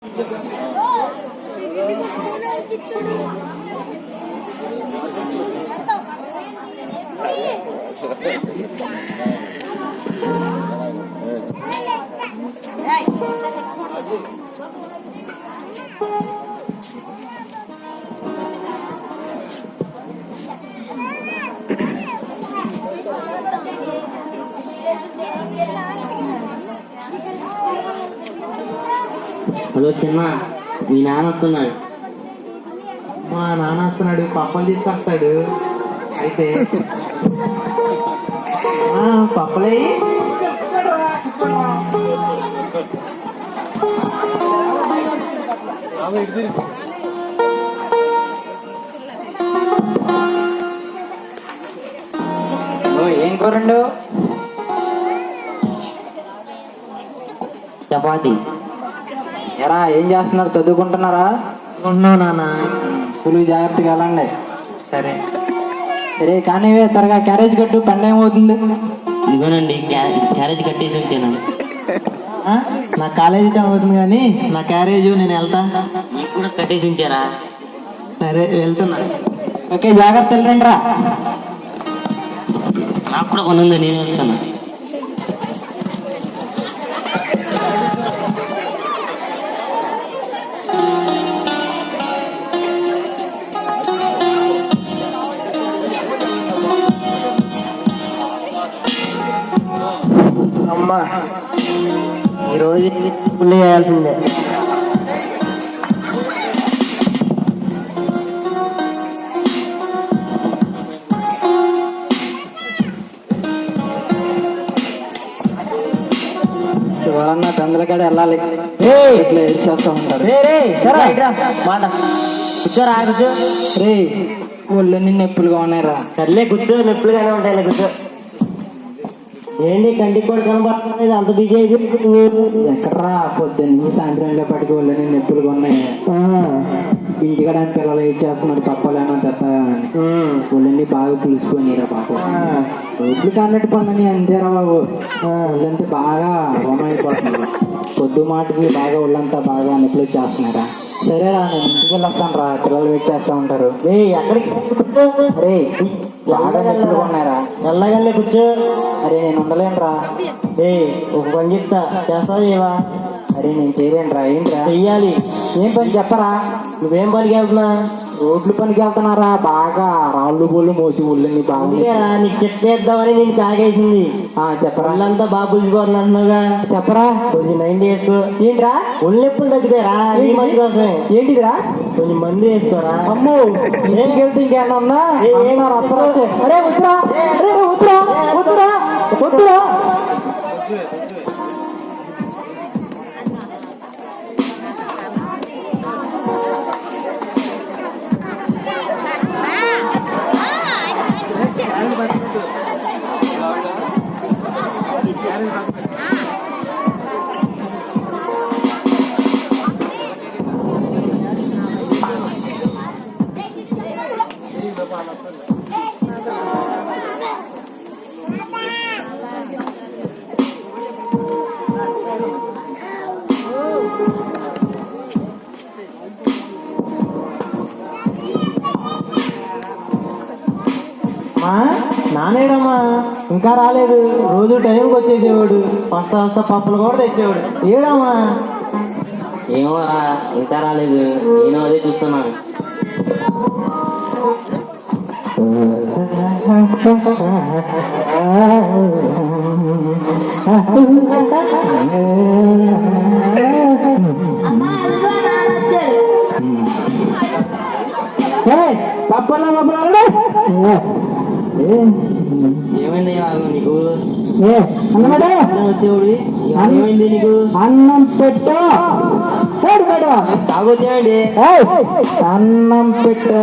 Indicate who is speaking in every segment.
Speaker 1: Hello చిన్న, మీ నాన్న వస్తున్నాడు.
Speaker 2: మా నాన్న వస్తున్నాడు, పప్పలు తీసుకొస్తాడు. అయితే పప్పలే ఏం కూరండు?
Speaker 1: చపాతి.
Speaker 2: ఎరా ఏం చేస్తున్నారు? చదువుకుంటున్నారా? చదువుకుంటున్నావు నాన్న. స్కూల్కి జాగ్రత్తగా వెళ్ళండి. సరే సరే కానీ త్వరగా క్యారేజ్ కట్టు, పండు ఏమవుతుంది?
Speaker 1: ఇదిగోనండి, క్యారేజ్ కట్టేసి వచ్చాను.
Speaker 2: నా కాలేజీ టైం అవుతుంది కానీ నా క్యారేజ్ నేను వెళ్తా.
Speaker 1: మీకు కూడా కట్టేసి ఉంచారా?
Speaker 2: సరే వెళ్తున్నా. ఓకే జాగ్రత్త వెళ్ళండి రా.
Speaker 1: నాకు కూడా పని ఉంది, నేను వెళ్తాను.
Speaker 2: అమ్మా ఈరోజు పుల్లి చేయాల్సిందే. ఎవరన్నా పెందలకాడ వెళ్ళాలి, ఇట్లా చేస్తూ ఉంటారు.
Speaker 1: కూర్చోరా, కూర్చో.
Speaker 2: రే ఒళ్ళన్నీ నొప్పులుగా ఉన్నాయిరా.
Speaker 1: సర్లే కూర్చో, నొప్పులుగానే ఉంటాయి. కూర్చో. ఏంటి కంటికి కూడా కనబడుతుంది, అంత బిజీ అయిపోయి?
Speaker 2: ఎక్కడరా పొద్దున్న సాయంత్రం పట్టుకు ఒళ్ళని నొప్పులుగా ఉన్నాయి. ఇంటికాడ పిల్లలు ఏం చేస్తున్నారు, పప్పాలేమో తెస్తాయని ఒళ్ళన్నీ బాగా పులుసుకొనిరా పాపం. రోడ్లు కన్నట్టు పండుని అంతేరా బాబు. ఒళ్ళంతా బాగా రోమైపోతుంది. పొద్దు మాటకి బాగా ఒళ్ళంతా బాగా నొప్పులు వచ్చేస్తున్నారా. సరేరా నేను ఇంటికి వెళ్ళొస్తాను రా, పిల్లలు వెయిట్ చేస్తూ ఉంటారు.
Speaker 1: ఎక్కడికి?
Speaker 2: రే బాగా నొప్పులుగా ఉన్నారా.
Speaker 1: వెళ్ళగలే కూర్చో.
Speaker 2: అరే నేను ఉండలేను రా.
Speaker 1: ఒక పని చెప్తా, చేస్తావా చేయవా?
Speaker 2: అరే నేను చేయలేను రా. ఏంట్రా
Speaker 1: చెయ్యాలి.
Speaker 2: ఏం పని చెప్పరా.
Speaker 1: నువ్వేం పనికి వెళ్తున్నా?
Speaker 2: రోడ్లు పనికి వెళ్తున్నారా, బాగా రాళ్ళు బోళ్ళు మోసి ఒళ్ళని బాగుంది.
Speaker 1: నీకు చెప్పేద్దామని నేను కాగేసింది.
Speaker 2: చెప్పరా.
Speaker 1: ఒళ్ళంతా బాగా పులిసిపోతుంది అంటున్నావుగా,
Speaker 2: చెప్పరా.
Speaker 1: కొంచెం 90 వేసుకో.
Speaker 2: ఏంట్రా
Speaker 1: ఒళ్ళు నొప్పులు తగ్గుతారా? నీ మంది కోసమే.
Speaker 2: ఏంటిదిరా?
Speaker 1: కొంచెం మంది వేసుకోరా.
Speaker 2: అమ్మో ఇంటికి వెళ్తే ఇంకేమన్నా ఉందా? అరే వద్దురా, అరే వద్దురా, వద్దురా, వద్దురా. నానేడమ్మా ఇంకా రాలేదు. రోజు టైంకి వచ్చేసేవాడు, వస్తా వస్తా పప్పులు కూడా తెచ్చేవాడు. ఏడమ్మా?
Speaker 1: ఏమో ఇంకా రాలేదు, నేను అదే చూస్తున్నాను.
Speaker 2: పప్పల
Speaker 1: ఏమైంది నీకు?
Speaker 2: వచ్చేవాడు
Speaker 1: ఏమైంది నీకు?
Speaker 2: అన్నం పెట్టు
Speaker 1: తాగొచ్చామండి.
Speaker 2: అన్నం పెట్టు.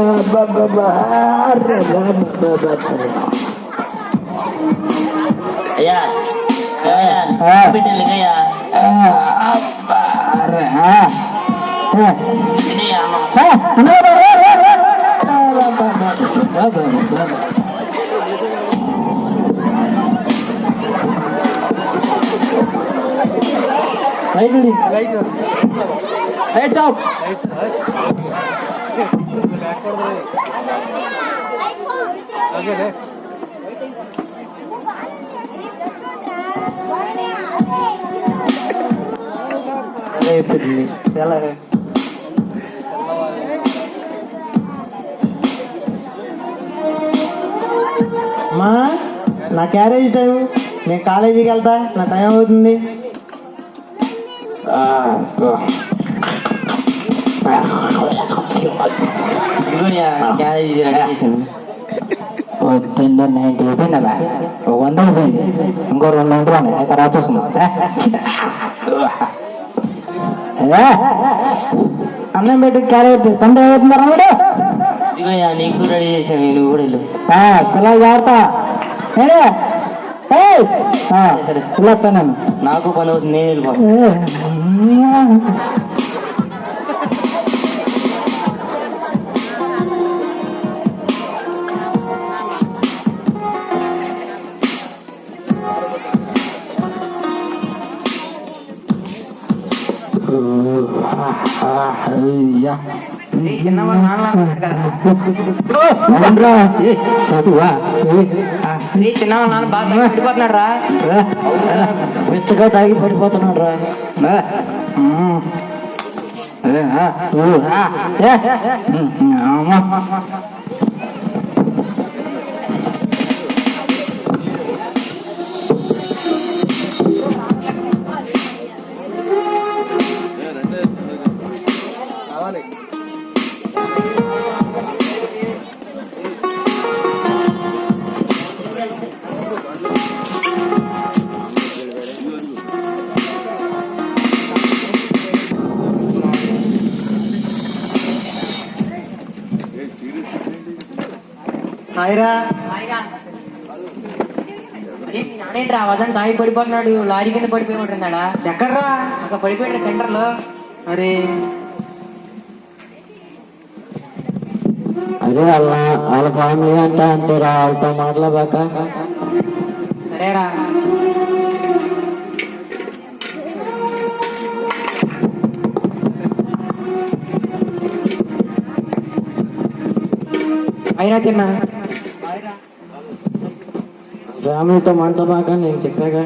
Speaker 1: అయ్యా పెట్టాను అయ్యా.
Speaker 2: Right right of. అయిపోయింది చాలా. అమ్మా నా క్యారేజ్ టైం, నేను కాలేజీకి వెళ్తా, నా టైం అవుతుంది.
Speaker 1: క్యారేజీ రెడీ చేశాను.
Speaker 2: వద్దండి, 90 అయిపోయిందా? 100 అయిపోయింది, ఇంకో 2 ఉంటుంది ఇక్కడ రాచేస్తున్నా. అన్నం పెట్టి క్యారెట్ పండు అవుతున్నారా మీరు?
Speaker 1: ఇదిగోయ్యా నీకు రెడీ చేశాను, నువ్వు కూడా వెళ్ళు.
Speaker 2: పిల్లలు జాగ్రత్త. పిల్లస్తాను,
Speaker 1: నాకు పని అవుతుంది, నేను వెళ్ళిపోతాను.
Speaker 2: చిన్నవాడు నాన్న బాగా పడిపోతున్నాడు రా,
Speaker 1: మెచ్చగా తాగి పడిపోతున్నాడు రా.
Speaker 2: హాయిరా. నానేంట్రా వదన్ తాగి పడిపోతున్నాడు, లారీ కింద పడిపోయి ఉంటున్నాడా? ఎక్కడ్రా? అక్కడ పడిపోయాడు సెంటర్ లో. మరి
Speaker 1: అదే వాళ్ళ ఫ్యామిలీ అంటే అంతేరా, వాళ్ళతో మాట్లాడబాక.
Speaker 2: సరేరా. అయినా చిన్న
Speaker 1: ఫ్యామిలీతో మాట్లాడబాక, నేను చెప్పాగా.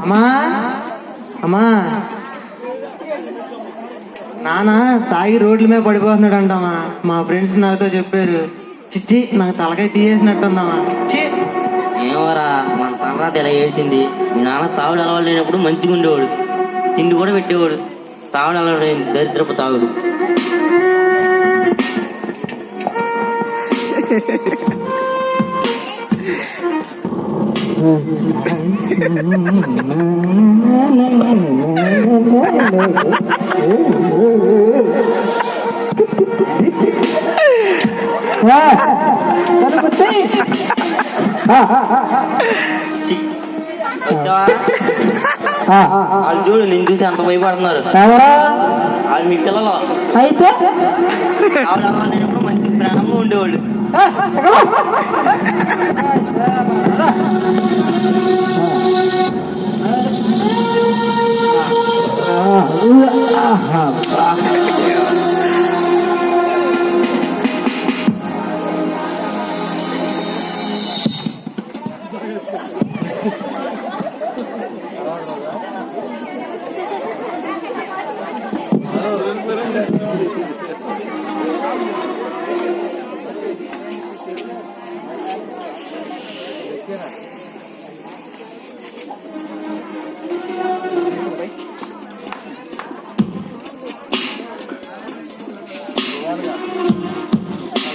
Speaker 2: అమ్మా అమ్మా, నాన్న తాగి రోడ్ల మీద పడిపోతున్నాడు అంటమ్మా. మా ఫ్రెండ్స్ నాతో చెప్పారు. చిచ్చి నాకు తలకాయ తీసేసినట్టుందమ్మా.
Speaker 1: ఏమోరా, మన తర్వాత ఇలా ఏడ్చింది. మీ నాన్న తాగుడు అలవాటు లేనప్పుడు మంచిగా ఉండేవాడు, తిండి కూడా పెట్టేవాడు. తాగుడు అలవాటు దరిద్రపు తాగుడు. వాళ్ళు చూడు, నేను చూసి అంత భయపడుతున్నారు. వాళ్ళు మీ పిల్లలు
Speaker 2: అయితే
Speaker 1: నేనప్పుడు మంచి ప్రాణంగా ఉండేవాళ్ళు.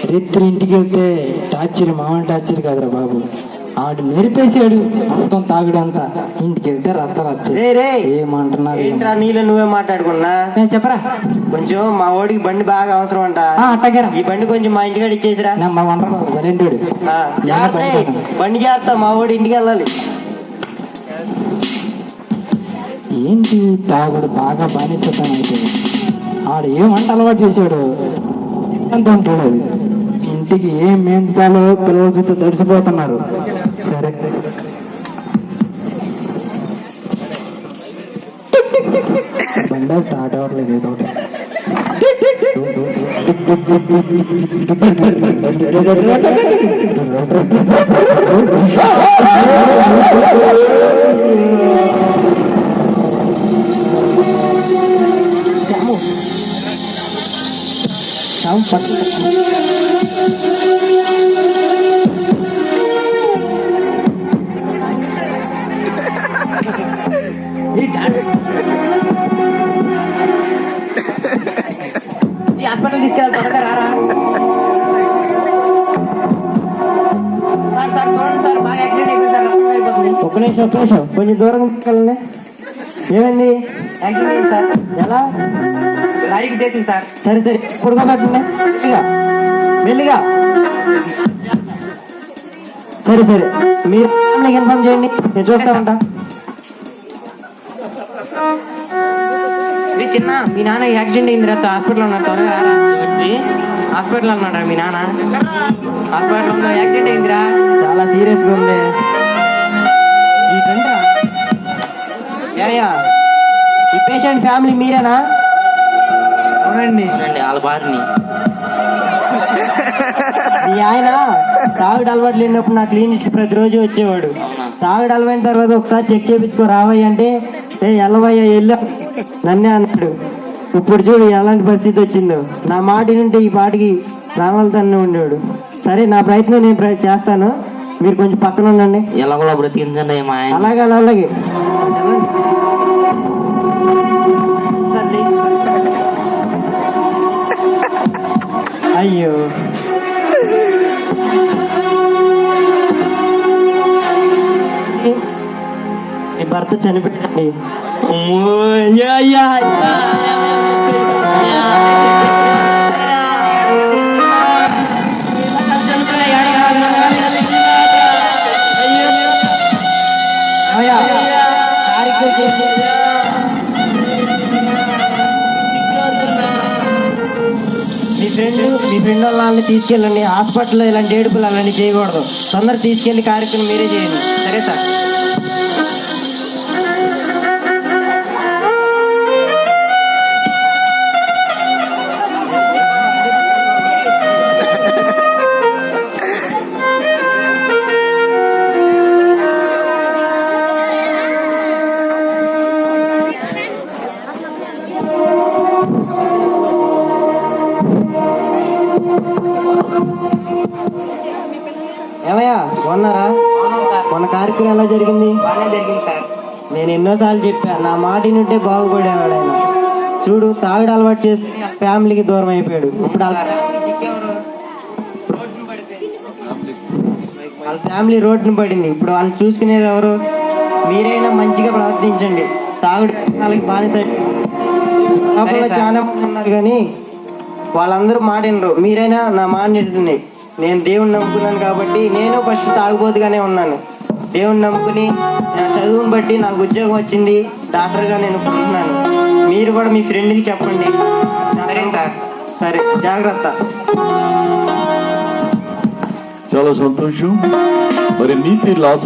Speaker 2: చరిత్ర ఇంటికి వెళ్తే టార్చర్ మామూలు టార్చర్ కాదురా బాబు. ఆడు మెరిపేసాడు మొత్తం తాగుడంతా. ఇంటికి వెళ్తే ఏమంటున్నారు
Speaker 3: ఏంట్రా నీళ్ళు నువ్వే మాట్లాడుకున్నా?
Speaker 2: చెప్పరా.
Speaker 3: కొంచెం మా ఓడికి బండి బాగా అవసరం అంట.
Speaker 2: అట్టగారా
Speaker 3: ఈ బండి కొంచెం మా ఇంటికాడ ఇచ్చేసిరా.
Speaker 2: మా వంటలు వరేంటోడు
Speaker 3: బండి చేస్తా, మా ఓడి ఇంటికి వెళ్ళాలి.
Speaker 2: ఏంటి తాగుడు బాగా బానిసత్వం అయిపోయింది. ఆడు ఏం వంట అలవాటు చేశాడు ఎంత ఉంటాడు. ఇంటికి ఏం మేంతాలో పిల్లల చుట్టూ తడిసిపోతున్నారు. సరే బండి స్టార్ట్ అవ్వట్లేదు. ఏదో హాస్పిటల్ తీసుకెళ్ళి త్వరగా రారా. సార్ బాగా యాక్సిడెంట్ అయిపోయింది.
Speaker 3: ఒక్క నిమిషం కొంచెం దూరం తీసుకెళ్ళండి. ఏమైంది?
Speaker 2: Accident sir.
Speaker 3: ఎలా?
Speaker 2: లారీకి చేసింది సార్.
Speaker 3: సరే పడుకోబెట్టండి మెల్లిగా. సరే మీరు ఫ్యామిలీకి ఇన్ఫార్మ్ చేయండి, నేను చూస్తా ఉంటా.
Speaker 2: చిన్న మీ నాన్న యాక్సిడెంట్ అయింది రా, హాస్పిటల్ ఉన్నాడు. త్వరగా రారా. హాస్పిటల్ అన్నాడా మీ నాన్న? హాస్పిటల్ ఉన్నా, యాక్సిడెంట్ అయిందిరా.
Speaker 3: చాలా సీరియస్గా ఉంది. ఈ ఫ్రెండ్ ఈ పేషెంట్ ఫ్యామిలీ మీరేనా?
Speaker 2: అవునండి.
Speaker 1: వాళ్ళ బారిని
Speaker 3: మీ ఆయన తాగుడు అలవాటు లేనప్పుడు నా క్లినిక్ ప్రతిరోజు వచ్చేవాడు. తాగుడు అలవైన తర్వాత ఒకసారి చెక్ చేయించుకో రావయ్య అంటే ఎల్లవయ్య వెళ్ళా నన్నే అన్నాడు. ఇప్పుడు చూడు ఎలాంటి పరిస్థితి వచ్చిందో. నా మాట వింటే ఈ పాటికి ప్రాణాలతోనే ఉండేవాడు. సరే నా ప్రయత్నం నేను చేస్తాను, మీరు కొంచెం పక్కన ఉండండి.
Speaker 1: ఎలా కూడా బ్రతికించండి మా ఆయన.
Speaker 3: అలాగే అయ్యో మీ భర్త చనిపోయింది. మీ ఫ్రెండ్ వాళ్ళని తీసుకెళ్ళండి హాస్పిటల్లో. ఇలాంటి ఏడుపులు అలాంటి చేయకూడదు. తొందరగా తీసుకెళ్ళి కార్యక్రమం మీరే చేయండి. సరే సార్. ఏమయ్యా బాగున్నారా? మన కార్యక్రమం ఎలా జరిగింది?
Speaker 2: సార్.
Speaker 3: నేను ఎన్నోసార్లు చెప్పా, నా మాట వింటే బాగుపడేవాడు ఆయన. చూడు తాగుడు అలవాటు చేసి ఫ్యామిలీకి దూరం అయిపోయాడు. ఇప్పుడు వాళ్ళ ఫ్యామిలీ రోడ్డును పడింది. ఇప్పుడు వాళ్ళు చూసుకునేది ఎవరు? మీరైనా మంచిగా ప్రవర్తించండి. తాగుడు వాళ్ళకి బానిస చాలా మంది ఉన్నారు కానీ వాళ్ళందరూ మాట వినరు. మీరైనా నా మాట వింటున్నాయి. నేను దేవుణ్ణి నమ్ముకున్నాను కాబట్టి నేను ఫస్ట్ తాగుబోతుగానే ఉన్నాను. దేవుణ్ణి నమ్ముకుని నా చదువుని బట్టి నాకు ఉద్యోగం వచ్చింది, డాక్టర్గా నేను ఉంటున్నాను. మీరు కూడా మీ ఫ్రెండ్కి చెప్పండి. సరే జాగ్రత్త.
Speaker 4: చాలా సంతోషం. మరి నీతి లాస్